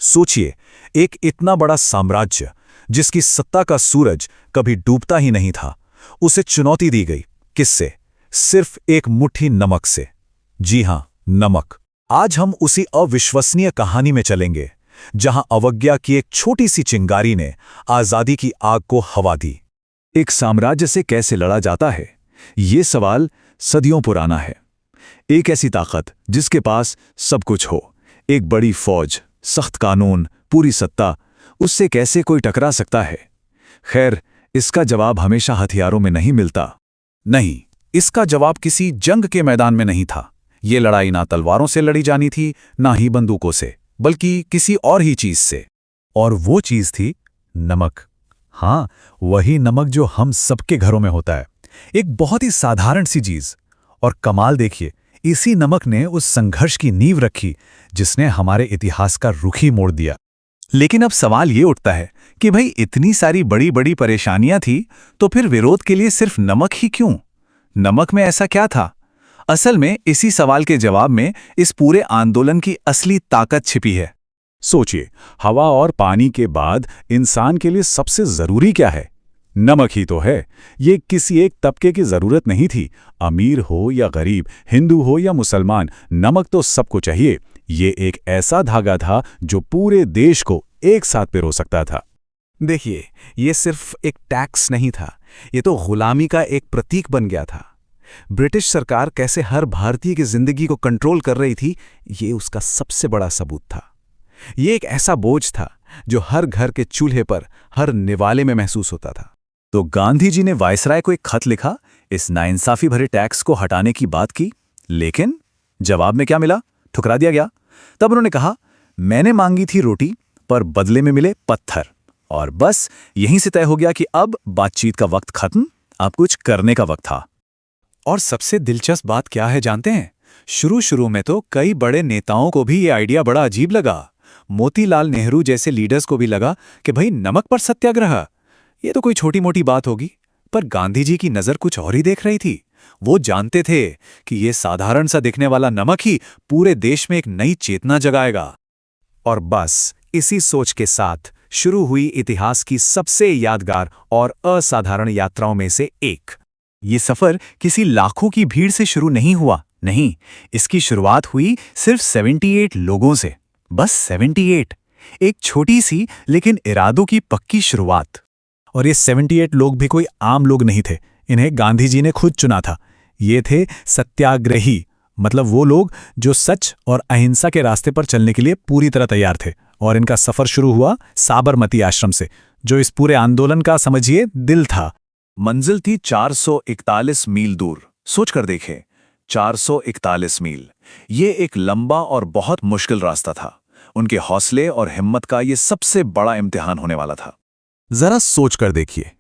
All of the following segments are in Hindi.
सोचिए, एक इतना बड़ा साम्राज्य जिसकी सत्ता का सूरज कभी डूबता ही नहीं था, उसे चुनौती दी गई। किससे? सिर्फ एक मुट्ठी नमक से। जी हां, नमक। आज हम उसी अविश्वसनीय कहानी में चलेंगे जहां अवज्ञा की एक छोटी सी चिंगारी ने आजादी की आग को हवा दी। एक साम्राज्य से कैसे लड़ा जाता है, ये सवाल सदियों पुराना है। एक ऐसी ताकत जिसके पास सब कुछ हो, एक बड़ी फौज, सख्त कानून, पूरी सत्ता, उससे कैसे कोई टकरा सकता है? खैर, इसका जवाब हमेशा हथियारों में नहीं मिलता। नहीं, इसका जवाब किसी जंग के मैदान में नहीं था। ये लड़ाई ना तलवारों से लड़ी जानी थी, ना ही बंदूकों से, बल्कि किसी और ही चीज से। और वो चीज थी नमक। हाँ, वही नमक जो हम सबके घरों में होता है। एक बहुत ही साधारण सी चीज। और कमाल देखिए, इसी नमक ने उस संघर्ष की नींव रखी जिसने हमारे इतिहास का रुख ही मोड़ दिया। लेकिन अब सवाल ये उठता है कि भाई, इतनी सारी बड़ी बड़ी परेशानियां थी, तो फिर विरोध के लिए सिर्फ नमक ही क्यों? नमक में ऐसा क्या था? असल में इसी सवाल के जवाब में इस पूरे आंदोलन की असली ताकत छिपी है। सोचिए, हवा और पानी के बाद इंसान के लिए सबसे जरूरी क्या है? नमक ही तो है। ये किसी एक तबके की जरूरत नहीं थी। अमीर हो या गरीब, हिंदू हो या मुसलमान, नमक तो सबको चाहिए। ये एक ऐसा धागा था जो पूरे देश को एक साथ पिरो सकता था। देखिए, ये सिर्फ एक टैक्स नहीं था, ये तो गुलामी का एक प्रतीक बन गया था। ब्रिटिश सरकार कैसे हर भारतीय की जिंदगी को कंट्रोल कर रही थी, ये उसका सबसे बड़ा सबूत था। ये एक ऐसा बोझ था जो हर घर के चूल्हे पर, हर निवाले में महसूस होता था। तो गांधी जी ने वायसराय को एक खत लिखा, इस नाइंसाफी भरे टैक्स को हटाने की बात की। लेकिन जवाब में क्या मिला? ठुकरा दिया गया। तब उन्होंने कहा, मैंने मांगी थी रोटी, पर बदले में मिले पत्थर। और बस यहीं से तय हो गया कि अब बातचीत का वक्त खत्म, अब कुछ करने का वक्त था। और सबसे दिलचस्प बात क्या है जानते हैं? शुरू में तो कई बड़े नेताओं को भी ये आइडिया बड़ा अजीब लगा। मोतीलाल नेहरू जैसे लीडर्स को भी लगा कि भाई, नमक पर सत्याग्रह, ये तो कोई छोटी मोटी बात होगी। पर गांधी जी की नजर कुछ और ही देख रही थी। वो जानते थे कि ये साधारण सा दिखने वाला नमक ही पूरे देश में एक नई चेतना जगाएगा। और बस इसी सोच के साथ शुरू हुई इतिहास की सबसे यादगार और असाधारण यात्राओं में से एक। ये सफर किसी लाखों की भीड़ से शुरू नहीं हुआ, नहीं, इसकी शुरुआत हुई सिर्फ 78 लोगों से। बस 78, एक छोटी सी लेकिन इरादों की पक्की शुरुआत। और ये 78 लोग भी कोई आम लोग नहीं थे, इन्हें गांधी जी ने खुद चुना था। ये थे सत्याग्रही, मतलब वो लोग जो सच और अहिंसा के रास्ते पर चलने के लिए पूरी तरह तैयार थे। और इनका सफर शुरू हुआ साबरमती आश्रम से, जो इस पूरे आंदोलन का, समझिए, दिल था। मंजिल थी 441 मील दूर। सोचकर देखें, 441 मील, ये एक लंबा और बहुत मुश्किल रास्ता था। उनके हौसले और हिम्मत का ये सबसे बड़ा इम्तिहान होने वाला था। जरा सोचकर देखिए,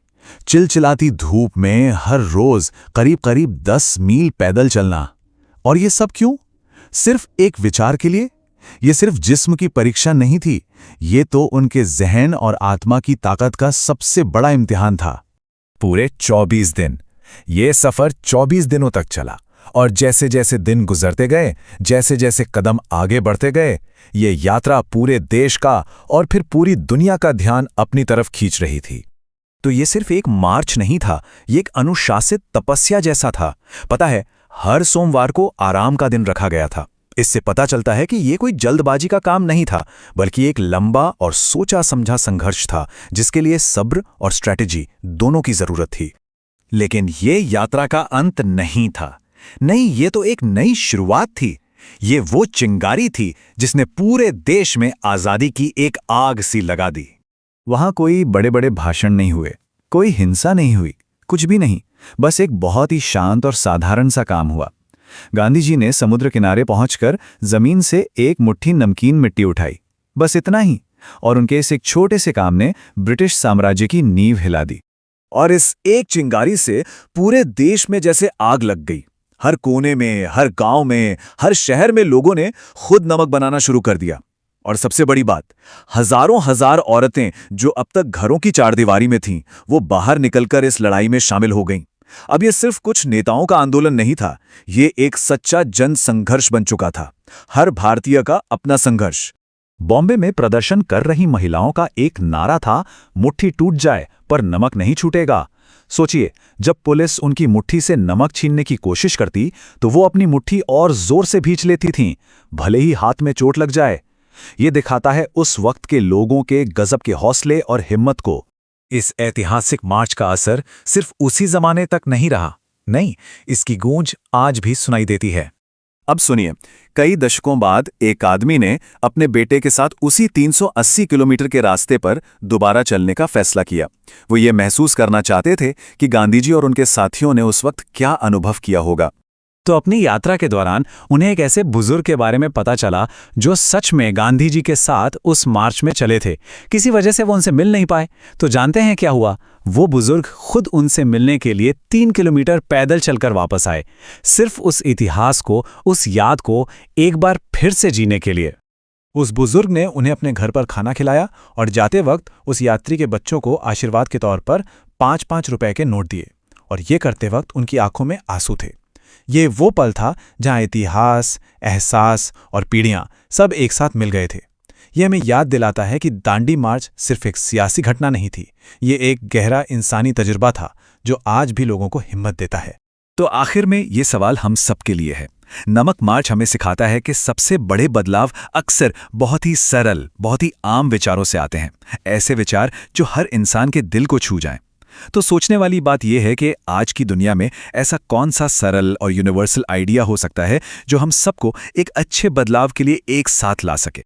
चिलचिलाती धूप में हर रोज करीब करीब 10 मील पैदल चलना। और ये सब क्यों? सिर्फ एक विचार के लिए? ये सिर्फ जिस्म की परीक्षा नहीं थी, ये तो उनके जहन और आत्मा की ताकत का सबसे बड़ा इम्तिहान था। पूरे 24 दिन ये सफर 24 दिनों तक चला। और जैसे जैसे दिन गुजरते गए, जैसे जैसे कदम आगे बढ़ते गए, ये यात्रा पूरे देश का और फिर पूरी दुनिया का ध्यान अपनी तरफ खींच रही थी। तो ये सिर्फ एक मार्च नहीं था, ये एक अनुशासित तपस्या जैसा था। पता है, हर सोमवार को आराम का दिन रखा गया था। इससे पता चलता है कि ये कोई जल्दबाजी का काम नहीं था, बल्कि एक लंबा और सोचा समझा संघर्ष था, जिसके लिए सब्र और स्ट्रैटेजी दोनों की जरूरत थी। लेकिन ये यात्रा का अंत नहीं था। नहीं, ये तो एक नई शुरुआत थी। ये वो चिंगारी थी जिसने पूरे देश में आजादी की एक आग सी लगा दी। वहां कोई बड़े बड़े भाषण नहीं हुए, कोई हिंसा नहीं हुई, कुछ भी नहीं। बस एक बहुत ही शांत और साधारण सा काम हुआ। गांधी जी ने समुद्र किनारे पहुंचकर जमीन से एक मुट्ठी नमकीन मिट्टी उठाई, बस इतना ही। और उनके इस एक छोटे से काम ने ब्रिटिश साम्राज्य की नींव हिला दी। और इस एक चिंगारी से पूरे देश में जैसे आग लग गई। हर कोने में, हर गांव में, हर शहर में लोगों ने खुद नमक बनाना शुरू कर दिया। और सबसे बड़ी बात, हजारों हजार औरतें जो अब तक घरों की चारदीवारी में थीं, वो बाहर निकलकर इस लड़ाई में शामिल हो गईं। अब ये सिर्फ कुछ नेताओं का आंदोलन नहीं था, ये एक सच्चा जन संघर्ष बन चुका था। हर भारतीय का अपना संघर्ष। बॉम्बे में प्रदर्शन कर रही महिलाओं का एक नारा था, मुट्ठी टूट जाए पर नमक नहीं छूटेगा। सोचिए, जब पुलिस उनकी मुट्ठी से नमक छीनने की कोशिश करती तो वो अपनी मुट्ठी और जोर से भींच लेती थीं, भले ही हाथ में चोट लग जाए। ये दिखाता है उस वक्त के लोगों के गजब के हौसले और हिम्मत को। इस ऐतिहासिक मार्च का असर सिर्फ उसी जमाने तक नहीं रहा, नहीं, इसकी गूंज आज भी सुनाई देती है। अब सुनिए, कई दशकों बाद एक आदमी ने अपने बेटे के साथ उसी 380 किलोमीटर के रास्ते पर दोबारा चलने का फैसला किया। वो ये महसूस करना चाहते थे कि गांधी जी और उनके साथियों ने उस वक्त क्या अनुभव किया होगा। तो अपनी यात्रा के दौरान उन्हें एक ऐसे बुजुर्ग के बारे में पता चला जो सच में गांधी जी के साथ उस मार्च में चले थे। किसी वजह से वो उनसे मिल नहीं पाए। तो जानते हैं क्या हुआ? वो बुजुर्ग खुद उनसे मिलने के लिए 3 किलोमीटर पैदल चलकर वापस आए, सिर्फ उस इतिहास को, उस याद को एक बार फिर से जीने के लिए। उस बुजुर्ग ने उन्हें अपने घर पर खाना खिलाया और जाते वक्त उस यात्री के बच्चों को आशीर्वाद के तौर पर 5-5 रुपए के नोट दिए। और ये करते वक्त उनकी आंखों में आंसू थे। ये वो पल था जहां इतिहास, एहसास और पीढ़ियां सब एक साथ मिल गए थे। ये हमें याद दिलाता है कि दांडी मार्च सिर्फ एक सियासी घटना नहीं थी, ये एक गहरा इंसानी तजुर्बा था जो आज भी लोगों को हिम्मत देता है। तो आखिर में ये सवाल हम सबके लिए है। नमक मार्च हमें सिखाता है कि सबसे बड़े बदलाव अक्सर बहुत ही सरल, बहुत ही आम विचारों से आते हैं, ऐसे विचार जो हर इंसान के दिल को छू जाएं। तो सोचने वाली बात यह है कि आज की दुनिया में ऐसा कौन सा सरल और यूनिवर्सल आइडिया हो सकता है जो हम सबको एक अच्छे बदलाव के लिए एक साथ ला सके।